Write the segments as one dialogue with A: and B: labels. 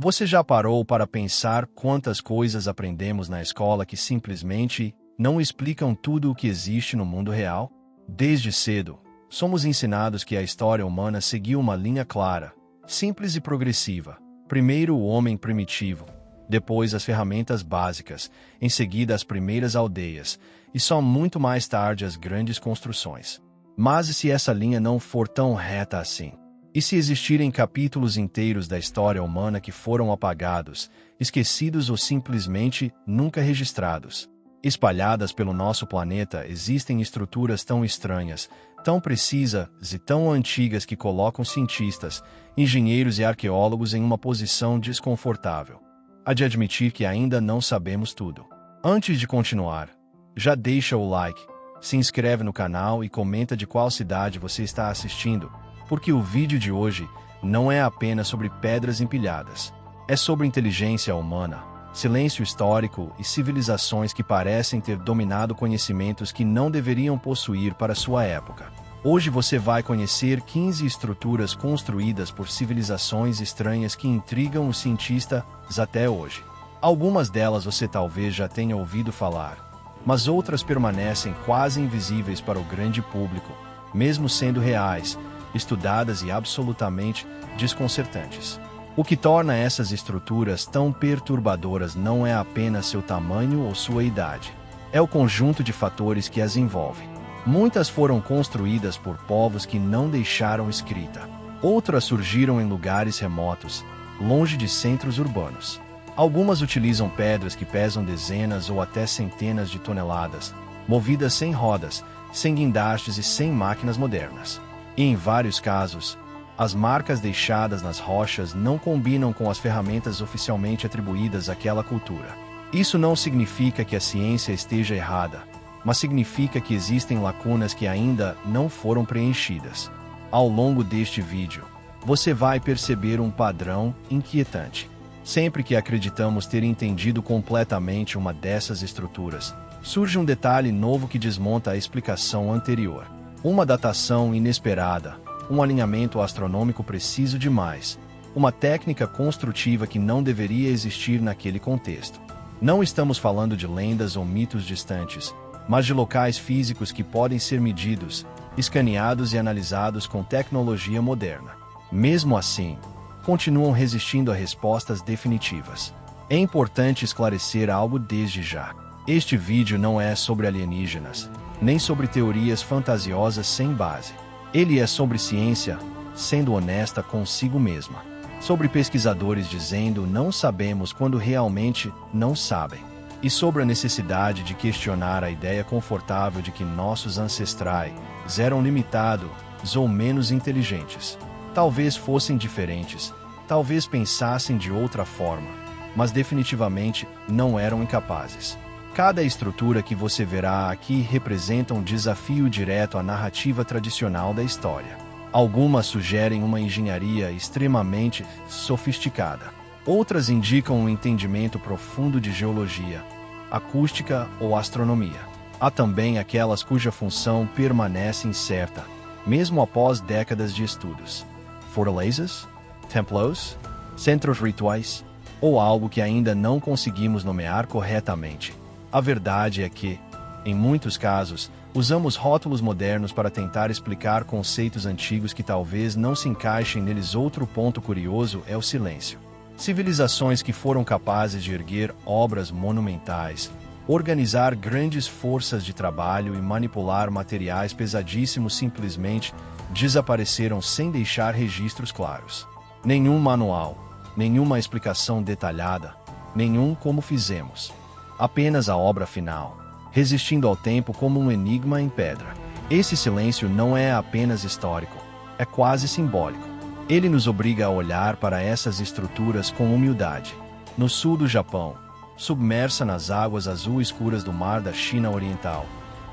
A: Você já parou para pensar quantas coisas aprendemos na escola que simplesmente não explicam tudo o que existe no mundo real? Desde cedo, somos ensinados que a história humana seguiu uma linha clara, simples e progressiva. Primeiro o homem primitivo, depois as ferramentas básicas, em seguida as primeiras aldeias, e só muito mais tarde as grandes construções. Mas e se essa linha não for tão reta assim? E se existirem capítulos inteiros da história humana que foram apagados, esquecidos ou simplesmente nunca registrados? Espalhadas pelo nosso planeta existem estruturas tão estranhas, tão precisas e tão antigas que colocam cientistas, engenheiros e arqueólogos em uma posição desconfortável. Há de admitir que ainda não sabemos tudo. Antes de continuar, já deixa o like, se inscreve no canal e comenta de qual cidade você está assistindo, porque o vídeo de hoje não é apenas sobre pedras empilhadas. É sobre inteligência humana, silêncio histórico e civilizações que parecem ter dominado conhecimentos que não deveriam possuir para sua época. Hoje você vai conhecer 15 estruturas construídas por civilizações estranhas que intrigam os cientistas até hoje. Algumas delas você talvez já tenha ouvido falar, mas outras permanecem quase invisíveis para o grande público, mesmo sendo reais, estudadas e absolutamente desconcertantes. O que torna essas estruturas tão perturbadoras não é apenas seu tamanho ou sua idade. É o conjunto de fatores que as envolve. Muitas foram construídas por povos que não deixaram escrita. Outras surgiram em lugares remotos, longe de centros urbanos. Algumas utilizam pedras que pesam dezenas ou até centenas de toneladas, movidas sem rodas, sem guindastes e sem máquinas modernas. E em vários casos, as marcas deixadas nas rochas não combinam com as ferramentas oficialmente atribuídas àquela cultura. Isso não significa que a ciência esteja errada, mas significa que existem lacunas que ainda não foram preenchidas. Ao longo deste vídeo, você vai perceber um padrão inquietante. Sempre que acreditamos ter entendido completamente uma dessas estruturas, surge um detalhe novo que desmonta a explicação anterior. Uma datação inesperada, um alinhamento astronômico preciso demais, uma técnica construtiva que não deveria existir naquele contexto. Não estamos falando de lendas ou mitos distantes, mas de locais físicos que podem ser medidos, escaneados e analisados com tecnologia moderna. Mesmo assim, continuam resistindo a respostas definitivas. É importante esclarecer algo desde já. Este vídeo não é sobre alienígenas, nem sobre teorias fantasiosas sem base. Ele é sobre ciência, sendo honesta consigo mesma. Sobre pesquisadores dizendo não sabemos quando realmente não sabem. E sobre a necessidade de questionar a ideia confortável de que nossos ancestrais eram limitados ou menos inteligentes. Talvez fossem diferentes, talvez pensassem de outra forma, mas definitivamente não eram incapazes. Cada estrutura que você verá aqui representa um desafio direto à narrativa tradicional da história. Algumas sugerem uma engenharia extremamente sofisticada. Outras indicam um entendimento profundo de geologia, acústica ou astronomia. Há também aquelas cuja função permanece incerta, mesmo após décadas de estudos. Fortalezas? Templos? Centros rituais? Ou algo que ainda não conseguimos nomear corretamente. A verdade é que, em muitos casos, usamos rótulos modernos para tentar explicar conceitos antigos que talvez não se encaixem neles. Outro ponto curioso é o silêncio. Civilizações que foram capazes de erguer obras monumentais, organizar grandes forças de trabalho e manipular materiais pesadíssimos simplesmente desapareceram sem deixar registros claros. Nenhum manual, nenhuma explicação detalhada, nenhum como fizemos. Apenas a obra final, resistindo ao tempo como um enigma em pedra. Esse silêncio não é apenas histórico, é quase simbólico. Ele nos obriga a olhar para essas estruturas com humildade. No sul do Japão, submersa nas águas azul escuras do mar da China Oriental,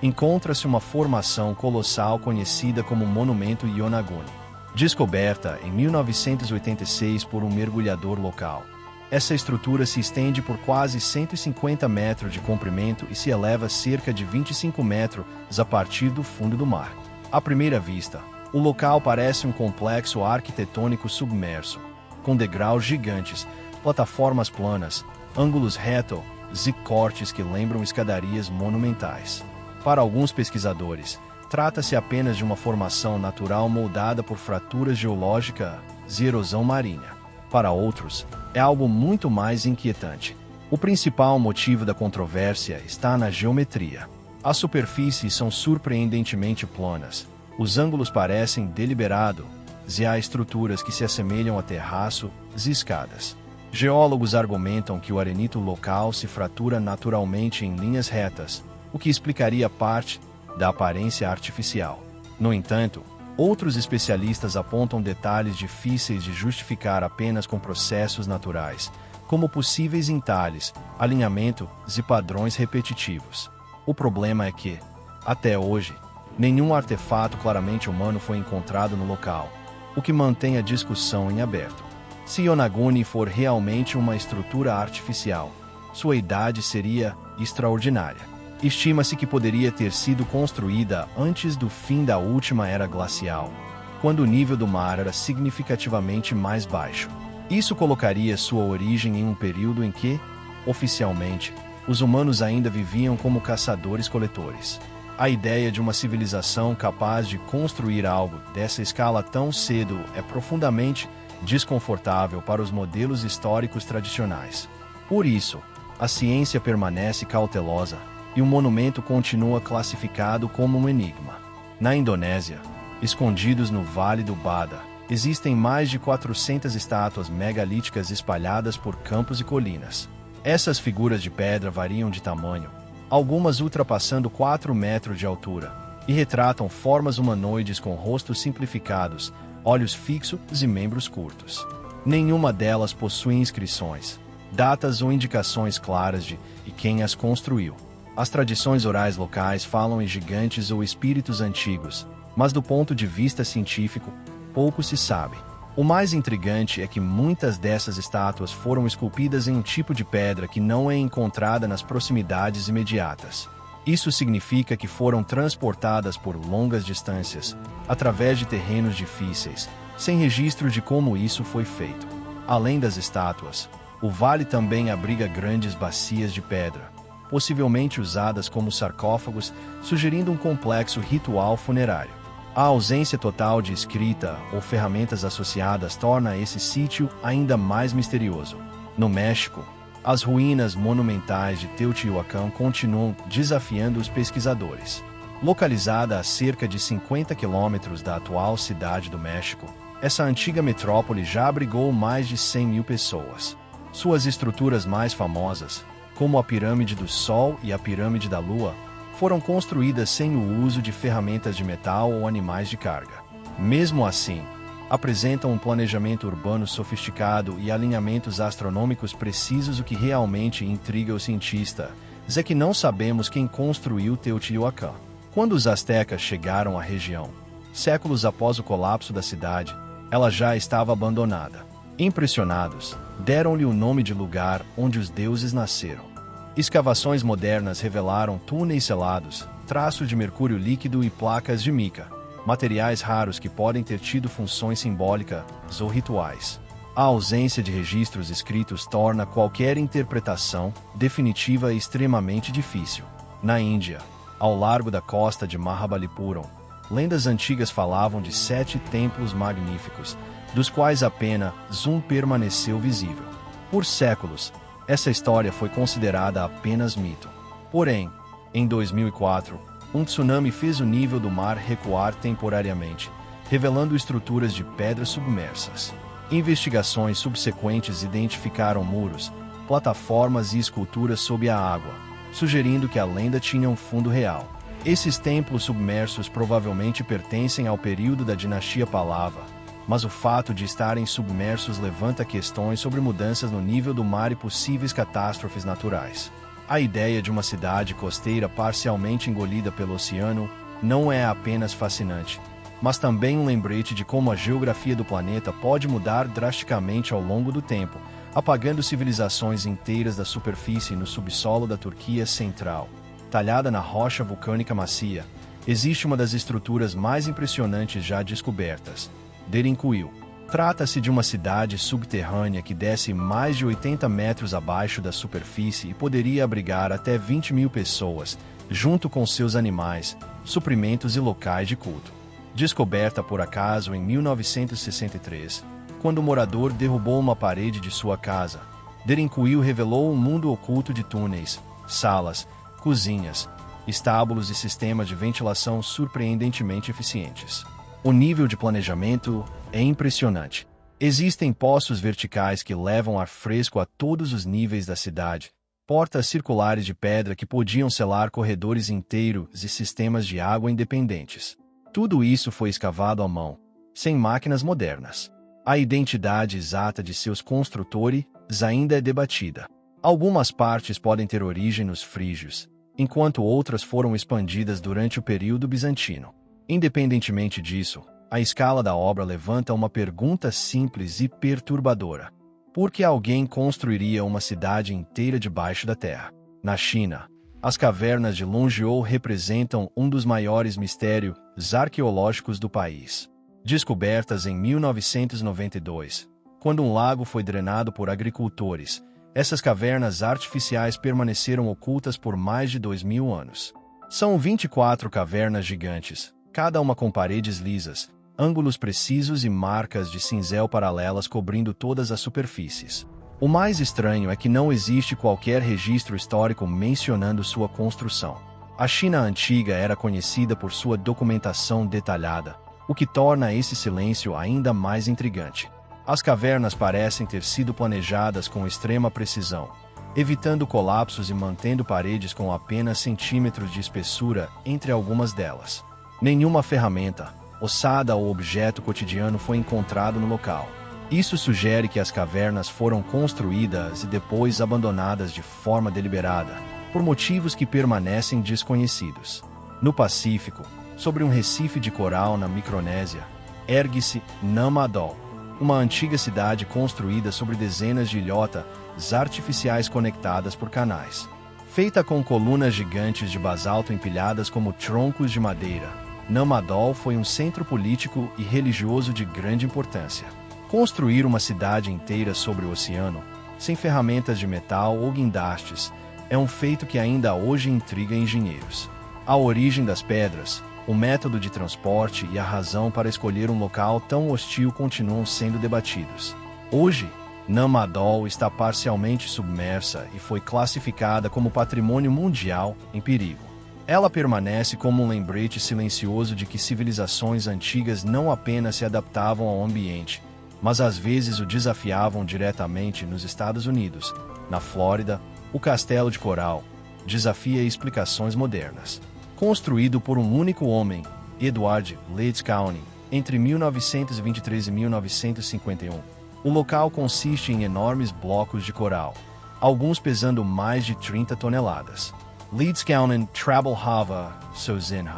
A: encontra-se uma formação colossal conhecida como Monumento Yonaguni, descoberta em 1986 por um mergulhador local. Essa estrutura se estende por quase 150 metros de comprimento e se eleva cerca de 25 metros a partir do fundo do mar. À primeira vista, o local parece um complexo arquitetônico submerso, com degraus gigantes, plataformas planas, ângulos retos e cortes que lembram escadarias monumentais. Para alguns pesquisadores, trata-se apenas de uma formação natural moldada por fraturas geológicas e erosão marinha. Para outros, é algo muito mais inquietante. O principal motivo da controvérsia está na geometria. As superfícies são surpreendentemente planas, os ângulos parecem deliberados, e há estruturas que se assemelham a terraços e escadas. Geólogos argumentam que o arenito local se fratura naturalmente em linhas retas, o que explicaria parte da aparência artificial. No entanto, outros especialistas apontam detalhes difíceis de justificar apenas com processos naturais, como possíveis entalhes, alinhamentos e padrões repetitivos. O problema é que, até hoje, nenhum artefato claramente humano foi encontrado no local, o que mantém a discussão em aberto. Se Yonaguni for realmente uma estrutura artificial, sua idade seria extraordinária. Estima-se que poderia ter sido construída antes do fim da última era glacial, quando o nível do mar era significativamente mais baixo. Isso colocaria sua origem em um período em que, oficialmente, os humanos ainda viviam como caçadores-coletores. A ideia de uma civilização capaz de construir algo dessa escala tão cedo é profundamente desconfortável para os modelos históricos tradicionais. Por isso, a ciência permanece cautelosa e o monumento continua classificado como um enigma. Na Indonésia, escondidos no Vale do Bada, existem mais de 400 estátuas megalíticas espalhadas por campos e colinas. Essas figuras de pedra variam de tamanho, algumas ultrapassando 4 metros de altura, e retratam formas humanoides com rostos simplificados, olhos fixos e membros curtos. Nenhuma delas possui inscrições, datas ou indicações claras de quem as construiu. As tradições orais locais falam em gigantes ou espíritos antigos, mas do ponto de vista científico, pouco se sabe. O mais intrigante é que muitas dessas estátuas foram esculpidas em um tipo de pedra que não é encontrada nas proximidades imediatas. Isso significa que foram transportadas por longas distâncias, através de terrenos difíceis, sem registro de como isso foi feito. Além das estátuas, o vale também abriga grandes bacias de pedra, possivelmente usadas como sarcófagos, sugerindo um complexo ritual funerário. A ausência total de escrita ou ferramentas associadas torna esse sítio ainda mais misterioso. No México, as ruínas monumentais de Teotihuacan continuam desafiando os pesquisadores. Localizada a cerca de 50 quilômetros da atual cidade do México, essa antiga metrópole já abrigou mais de 100 mil pessoas. Suas estruturas mais famosas, como a Pirâmide do Sol e a Pirâmide da Lua, foram construídas sem o uso de ferramentas de metal ou animais de carga. Mesmo assim, apresentam um planejamento urbano sofisticado e alinhamentos astronômicos precisos. O que realmente intriga o cientista é que não sabemos quem construiu Teotihuacan. Quando os astecas chegaram à região, séculos após o colapso da cidade, ela já estava abandonada. Impressionados, deram-lhe o nome de lugar onde os deuses nasceram. Escavações modernas revelaram túneis selados, traços de mercúrio líquido e placas de mica, materiais raros que podem ter tido funções simbólicas ou rituais. A ausência de registros escritos torna qualquer interpretação definitiva extremamente difícil. Na Índia, ao largo da costa de Mahabalipuram, lendas antigas falavam de 7 templos magníficos, dos quais apenas um permaneceu visível. Por séculos, essa história foi considerada apenas mito. Porém, em 2004, um tsunami fez o nível do mar recuar temporariamente, revelando estruturas de pedras submersas. Investigações subsequentes identificaram muros, plataformas e esculturas sob a água, sugerindo que a lenda tinha um fundo real. Esses templos submersos provavelmente pertencem ao período da dinastia Pallava, mas o fato de estarem submersos levanta questões sobre mudanças no nível do mar e possíveis catástrofes naturais. A ideia de uma cidade costeira parcialmente engolida pelo oceano não é apenas fascinante, mas também um lembrete de como a geografia do planeta pode mudar drasticamente ao longo do tempo, apagando civilizações inteiras da superfície no subsolo da Turquia central. Talhada na rocha vulcânica macia, existe uma das estruturas mais impressionantes já descobertas, Derinkuyu. Trata-se de uma cidade subterrânea que desce mais de 80 metros abaixo da superfície e poderia abrigar até 20.000 pessoas, junto com seus animais, suprimentos e locais de culto. Descoberta por acaso em 1963, quando o morador derrubou uma parede de sua casa, Derinkuyu revelou um mundo oculto de túneis, salas, cozinhas, estábulos e sistemas de ventilação surpreendentemente eficientes. O nível de planejamento é impressionante. Existem poços verticais que levam ar fresco a todos os níveis da cidade, portas circulares de pedra que podiam selar corredores inteiros e sistemas de água independentes. Tudo isso foi escavado à mão, sem máquinas modernas. A identidade exata de seus construtores ainda é debatida. Algumas partes podem ter origem nos frígios, enquanto outras foram expandidas durante o período bizantino. Independentemente disso, a escala da obra levanta uma pergunta simples e perturbadora. Por que alguém construiria uma cidade inteira debaixo da terra? Na China, as cavernas de Longzhou representam um dos maiores mistérios arqueológicos do país. Descobertas em 1992, quando um lago foi drenado por agricultores, essas cavernas artificiais permaneceram ocultas por mais de 2.000 anos. São 24 cavernas gigantes, cada uma com paredes lisas, ângulos precisos e marcas de cinzel paralelas cobrindo todas as superfícies. O mais estranho é que não existe qualquer registro histórico mencionando sua construção. A China antiga era conhecida por sua documentação detalhada, o que torna esse silêncio ainda mais intrigante. As cavernas parecem ter sido planejadas com extrema precisão, evitando colapsos e mantendo paredes com apenas centímetros de espessura entre algumas delas. Nenhuma ferramenta, ossada ou objeto cotidiano foi encontrado no local. Isso sugere que as cavernas foram construídas e depois abandonadas de forma deliberada, por motivos que permanecem desconhecidos. No Pacífico, sobre um recife de coral na Micronésia, ergue-se Nama Atoll, uma antiga cidade construída sobre dezenas de ilhotas artificiais conectadas por canais. Feita com colunas gigantes de basalto empilhadas como troncos de madeira, Nama Atoll foi um centro político e religioso de grande importância. Construir uma cidade inteira sobre o oceano, sem ferramentas de metal ou guindastes, é um feito que ainda hoje intriga engenheiros. A origem das pedras, o método de transporte e a razão para escolher um local tão hostil continuam sendo debatidos. Hoje, Nama Atoll está parcialmente submersa e foi classificada como patrimônio mundial em perigo. Ela permanece como um lembrete silencioso de que civilizações antigas não apenas se adaptavam ao ambiente, mas às vezes o desafiavam diretamente. Nos Estados Unidos, na Flórida, o Castelo de Coral desafia explicações modernas. Construído por um único homem, Edward Leeds County, entre 1923 e 1951, o local consiste em enormes blocos de coral, alguns pesando mais de 30 toneladas. Leeds County trabalhava sozinho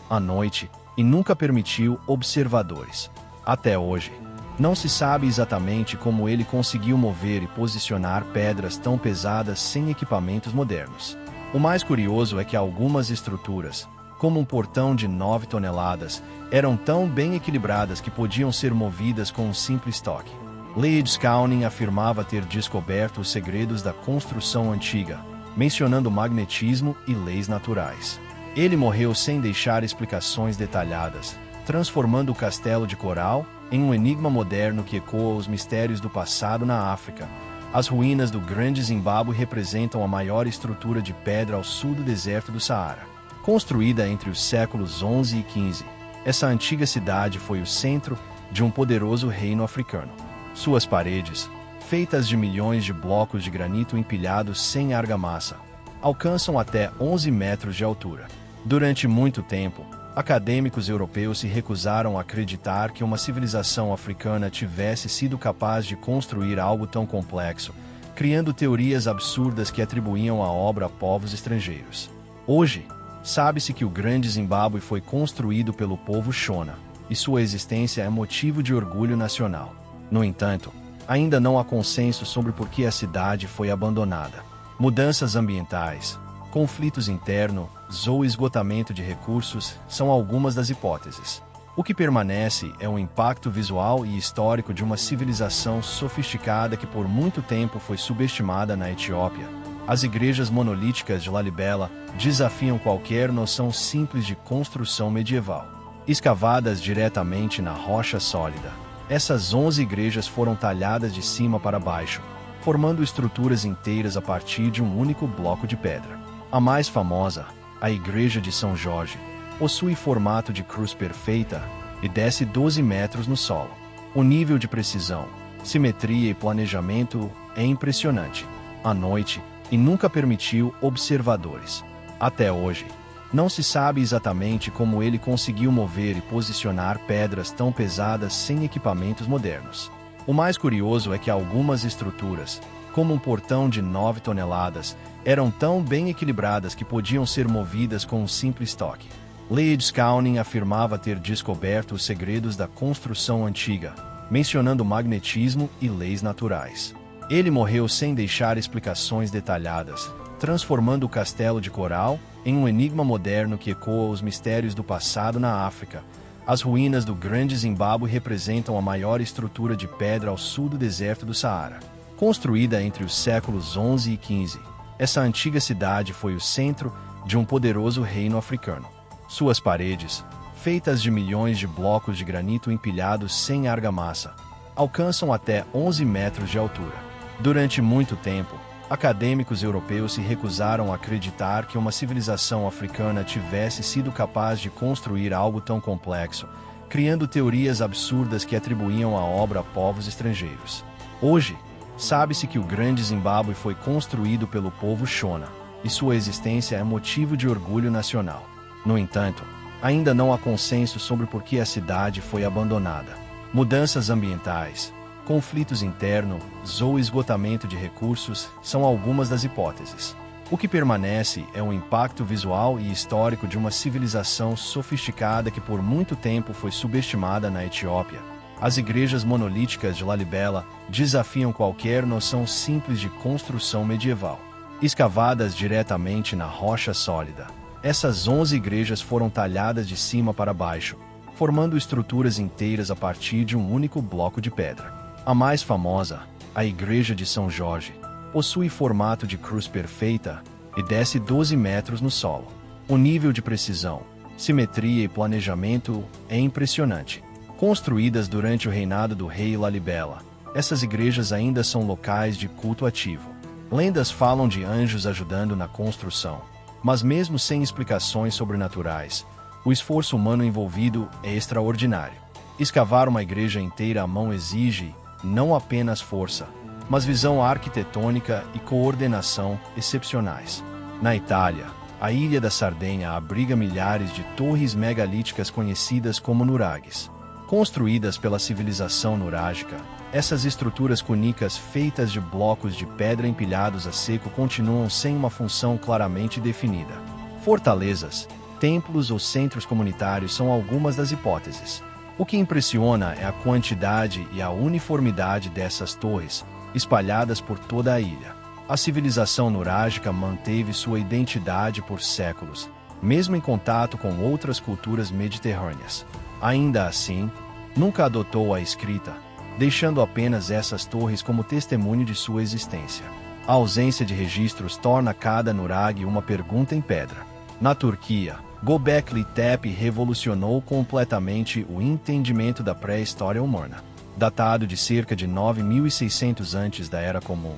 A: à noite e nunca permitiu observadores. Até hoje, não se sabe exatamente como ele conseguiu mover e posicionar pedras tão pesadas sem equipamentos modernos. O mais curioso é que algumas estruturas, como um portão de 9 toneladas, eram tão bem equilibradas que podiam ser movidas com um simples toque. Leeds County afirmava ter descoberto os segredos da construção antiga, mencionando magnetismo e leis naturais. Ele morreu sem deixar explicações detalhadas, transformando o Castelo de Coral em um enigma moderno que ecoa os mistérios do passado na África. As ruínas do Grande Zimbábue representam a maior estrutura de pedra ao sul do deserto do Saara. Construída entre os séculos 11 e 15, essa antiga cidade foi o centro de um poderoso reino africano. Suas paredes, feitas de milhões de blocos de granito empilhados sem argamassa, alcançam até 11 metros de altura. Durante muito tempo, acadêmicos europeus se recusaram a acreditar que uma civilização africana tivesse sido capaz de construir algo tão complexo, criando teorias absurdas que atribuíam a obra a povos estrangeiros. Hoje, sabe-se que o Grande Zimbábue foi construído pelo povo Shona, e sua existência é motivo de orgulho nacional. No entanto, ainda não há consenso sobre por que a cidade foi abandonada. Mudanças ambientais, conflitos internos ou esgotamento de recursos são algumas das hipóteses. O que permanece é o impacto visual e histórico de uma civilização sofisticada que por muito tempo foi subestimada na Etiópia. As igrejas monolíticas de Lalibela desafiam qualquer noção simples de construção medieval. Escavadas diretamente na rocha sólida, essas 11 igrejas foram talhadas de cima para baixo, formando estruturas inteiras a partir de um único bloco de pedra. A mais famosa, a Igreja de São Jorge, possui formato de cruz perfeita e desce 12 metros no solo. O nível de precisão, simetria e planejamento é impressionante. À noite, e nunca permitiu observadores. Até hoje, não se sabe exatamente como ele conseguiu mover e posicionar pedras tão pesadas sem equipamentos modernos. O mais curioso é que algumas estruturas, como um portão de 9 toneladas, eram tão bem equilibradas que podiam ser movidas com um simples toque. Leeds Cowning afirmava ter descoberto os segredos da construção antiga, mencionando magnetismo e leis naturais. Ele morreu sem deixar explicações detalhadas, transformando o castelo de coral em um enigma moderno que ecoa os mistérios do passado na África. As ruínas do Grande Zimbábue representam a maior estrutura de pedra ao sul do deserto do Saara. Construída entre os séculos XI e XV, essa antiga cidade foi o centro de um poderoso reino africano. Suas paredes, feitas de milhões de blocos de granito empilhados sem argamassa, alcançam até 11 metros de altura. Durante muito tempo, acadêmicos europeus se recusaram a acreditar que uma civilização africana tivesse sido capaz de construir algo tão complexo, criando teorias absurdas que atribuíam a obra a povos estrangeiros. Hoje, sabe-se que o Grande Zimbábue foi construído pelo povo Shona, e sua existência é motivo de orgulho nacional. No entanto, ainda não há consenso sobre por que a cidade foi abandonada. Mudanças ambientais, conflitos internos ou esgotamento de recursos são algumas das hipóteses. O que permanece é o impacto visual e histórico de uma civilização sofisticada que por muito tempo foi subestimada na Etiópia. As igrejas monolíticas de Lalibela desafiam qualquer noção simples de construção medieval. Escavadas diretamente na rocha sólida, essas 11 igrejas foram talhadas de cima para baixo, formando estruturas inteiras a partir de um único bloco de pedra. A mais famosa, a Igreja de São Jorge, possui formato de cruz perfeita e desce 12 metros no solo. O nível de precisão, simetria e planejamento é impressionante. Construídas durante o reinado do rei Lalibela, essas igrejas ainda são locais de culto ativo. Lendas falam de anjos ajudando na construção, mas mesmo sem explicações sobrenaturais, o esforço humano envolvido é extraordinário. Escavar uma igreja inteira à mão exige não apenas força, mas visão arquitetônica e coordenação excepcionais. Na Itália, a ilha da Sardenha abriga milhares de torres megalíticas conhecidas como nuragues. Construídas pela civilização nurágica, essas estruturas cúnicas feitas de blocos de pedra empilhados a seco continuam sem uma função claramente definida. Fortalezas, templos ou centros comunitários são algumas das hipóteses. O que impressiona é a quantidade e a uniformidade dessas torres, espalhadas por toda a ilha. A civilização nurágica manteve sua identidade por séculos, mesmo em contato com outras culturas mediterrâneas. Ainda assim, nunca adotou a escrita, deixando apenas essas torres como testemunho de sua existência. A ausência de registros torna cada nurag uma pergunta em pedra. Na Turquia, Göbekli Tepe revolucionou completamente o entendimento da pré-história humana. Datado de cerca de 9.600 antes da Era Comum,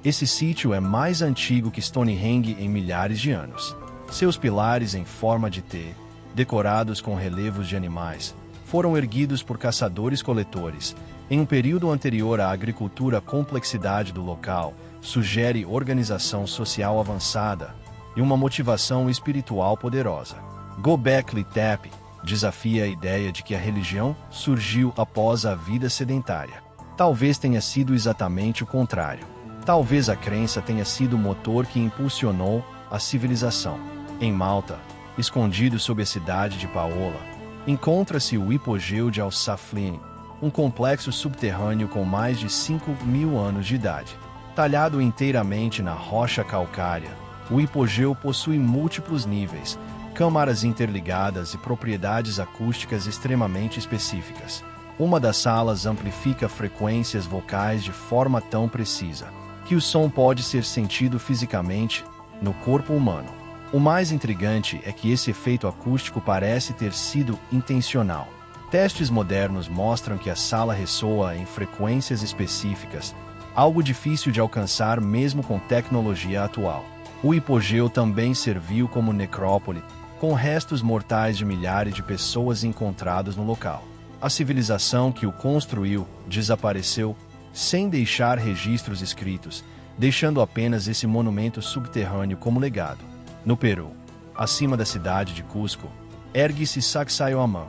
A: esse sítio é mais antigo que Stonehenge em milhares de anos. Seus pilares em forma de T, decorados com relevos de animais, foram erguidos por caçadores-coletores. Em um período anterior à agricultura, a complexidade do local sugere organização social avançada e uma motivação espiritual poderosa. Göbekli Tepe desafia a ideia de que a religião surgiu após a vida sedentária. Talvez tenha sido exatamente o contrário. Talvez a crença tenha sido o motor que impulsionou a civilização. Em Malta, escondido sob a cidade de Paola, encontra-se o hipogeu de Al-Saflieni, um complexo subterrâneo com mais de 5.000 anos de idade. Talhado inteiramente na rocha calcária, o hipogeu possui múltiplos níveis, câmaras interligadas e propriedades acústicas extremamente específicas. Uma das salas amplifica frequências vocais de forma tão precisa que o som pode ser sentido fisicamente no corpo humano. O mais intrigante é que esse efeito acústico parece ter sido intencional. Testes modernos mostram que a sala ressoa em frequências específicas, algo difícil de alcançar mesmo com tecnologia atual. O hipogeu também serviu como necrópole, com restos mortais de milhares de pessoas encontrados no local. A civilização que o construiu desapareceu, sem deixar registros escritos, deixando apenas esse monumento subterrâneo como legado. No Peru, acima da cidade de Cusco, ergue-se Sacsayhuamán,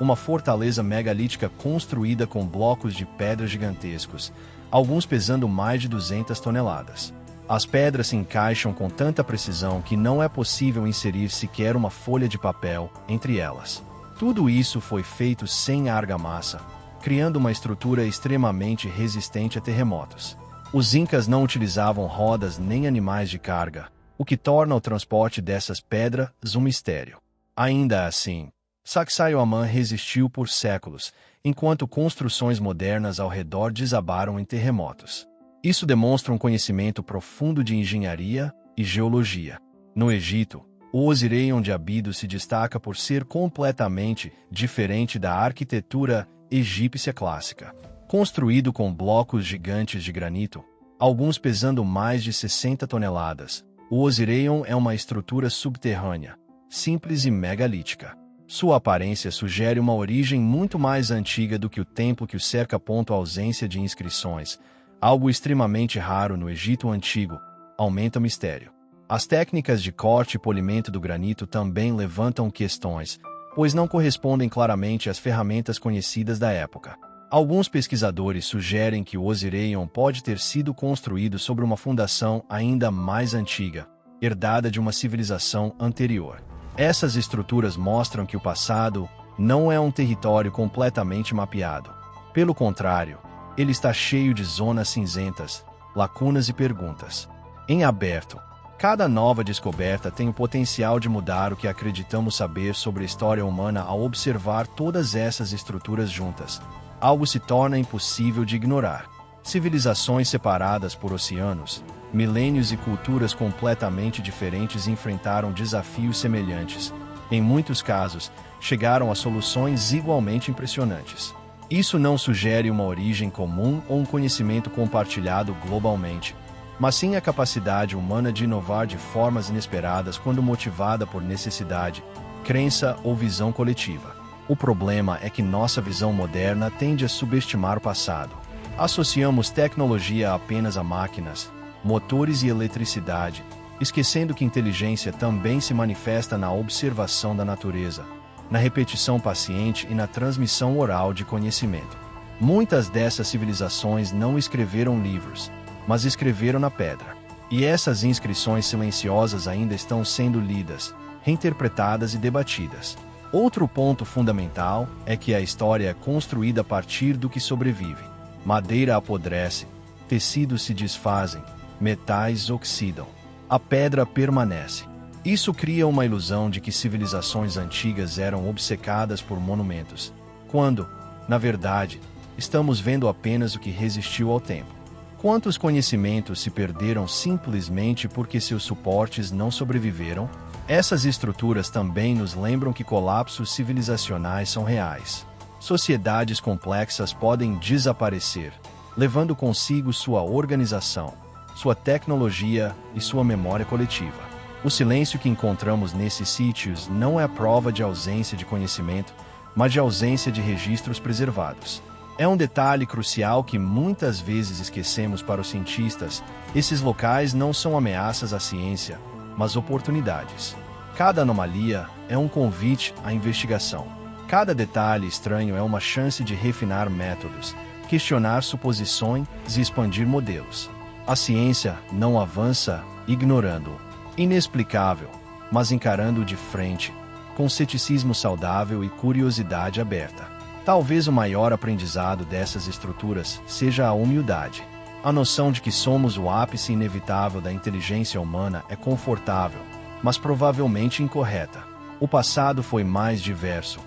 A: uma fortaleza megalítica construída com blocos de pedra gigantescos, alguns pesando mais de 200 toneladas. As pedras se encaixam com tanta precisão que não é possível inserir sequer uma folha de papel entre elas. Tudo isso foi feito sem argamassa, criando uma estrutura extremamente resistente a terremotos. Os incas não utilizavam rodas nem animais de carga, o que torna o transporte dessas pedras um mistério. Ainda assim, Sacsayhuamán resistiu por séculos, enquanto construções modernas ao redor desabaram em terremotos. Isso demonstra um conhecimento profundo de engenharia e geologia. No Egito, o Osiraion de Abidos se destaca por ser completamente diferente da arquitetura egípcia clássica. Construído com blocos gigantes de granito, alguns pesando mais de 60 toneladas, o Osiraion é uma estrutura subterrânea, simples e megalítica. Sua aparência sugere uma origem muito mais antiga do que o templo que o cerca. A ausência de inscrições, algo extremamente raro no Egito Antigo, aumenta o mistério. As técnicas de corte e polimento do granito também levantam questões, pois não correspondem claramente às ferramentas conhecidas da época. Alguns pesquisadores sugerem que o Osiraion pode ter sido construído sobre uma fundação ainda mais antiga, herdada de uma civilização anterior. Essas estruturas mostram que o passado não é um território completamente mapeado. Pelo contrário, ele está cheio de zonas cinzentas, lacunas e perguntas em aberto. Cada nova descoberta tem o potencial de mudar o que acreditamos saber sobre a história humana ao observar todas essas estruturas juntas. Algo se torna impossível de ignorar. Civilizações separadas por oceanos, milênios e culturas completamente diferentes enfrentaram desafios semelhantes. Em muitos casos, chegaram a soluções igualmente impressionantes. Isso não sugere uma origem comum ou um conhecimento compartilhado globalmente, mas sim a capacidade humana de inovar de formas inesperadas quando motivada por necessidade, crença ou visão coletiva. O problema é que nossa visão moderna tende a subestimar o passado. Associamos tecnologia apenas a máquinas, motores e eletricidade, esquecendo que inteligência também se manifesta na observação da natureza, na repetição paciente e na transmissão oral de conhecimento. Muitas dessas civilizações não escreveram livros, mas escreveram na pedra. E essas inscrições silenciosas ainda estão sendo lidas, reinterpretadas e debatidas. Outro ponto fundamental é que a história é construída a partir do que sobrevive. Madeira apodrece, tecidos se desfazem, metais oxidam. A pedra permanece. Isso cria uma ilusão de que civilizações antigas eram obcecadas por monumentos, quando, na verdade, estamos vendo apenas o que resistiu ao tempo. Quantos conhecimentos se perderam simplesmente porque seus suportes não sobreviveram? Essas estruturas também nos lembram que colapsos civilizacionais são reais. Sociedades complexas podem desaparecer, levando consigo sua organização, sua tecnologia e sua memória coletiva. O silêncio que encontramos nesses sítios não é a prova de ausência de conhecimento, mas de ausência de registros preservados. É um detalhe crucial que muitas vezes esquecemos para os cientistas. Esses locais não são ameaças à ciência, mas oportunidades. Cada anomalia é um convite à investigação. Cada detalhe estranho é uma chance de refinar métodos, questionar suposições e expandir modelos. A ciência não avança ignorando-o. Inexplicável, mas encarando-o de frente, com ceticismo saudável e curiosidade aberta. Talvez o maior aprendizado dessas estruturas seja a humildade. A noção de que somos o ápice inevitável da inteligência humana é confortável, mas provavelmente incorreta. O passado foi mais diverso,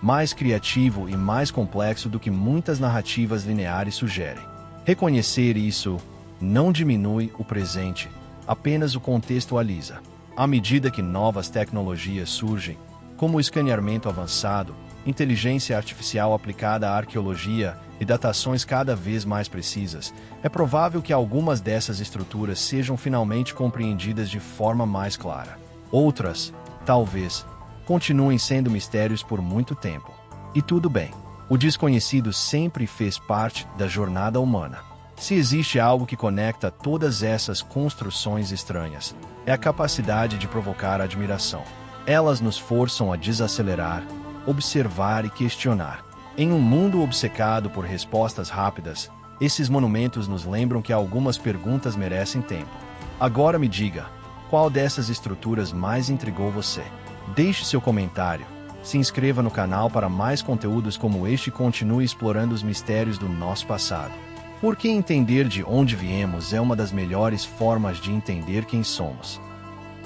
A: mais criativo e mais complexo do que muitas narrativas lineares sugerem. Reconhecer isso não diminui o presente, apenas o contextualiza. À medida que novas tecnologias surgem, como o escaneamento avançado, inteligência artificial aplicada à arqueologia e datações cada vez mais precisas, é provável que algumas dessas estruturas sejam finalmente compreendidas de forma mais clara. Outras, talvez, continuem sendo mistérios por muito tempo. E tudo bem. O desconhecido sempre fez parte da jornada humana. Se existe algo que conecta todas essas construções estranhas, é a capacidade de provocar admiração. Elas nos forçam a desacelerar, observar e questionar. Em um mundo obcecado por respostas rápidas, esses monumentos nos lembram que algumas perguntas merecem tempo. Agora me diga, qual dessas estruturas mais intrigou você? Deixe seu comentário, se inscreva no canal para mais conteúdos como este e continue explorando os mistérios do nosso passado. Porque entender de onde viemos é uma das melhores formas de entender quem somos.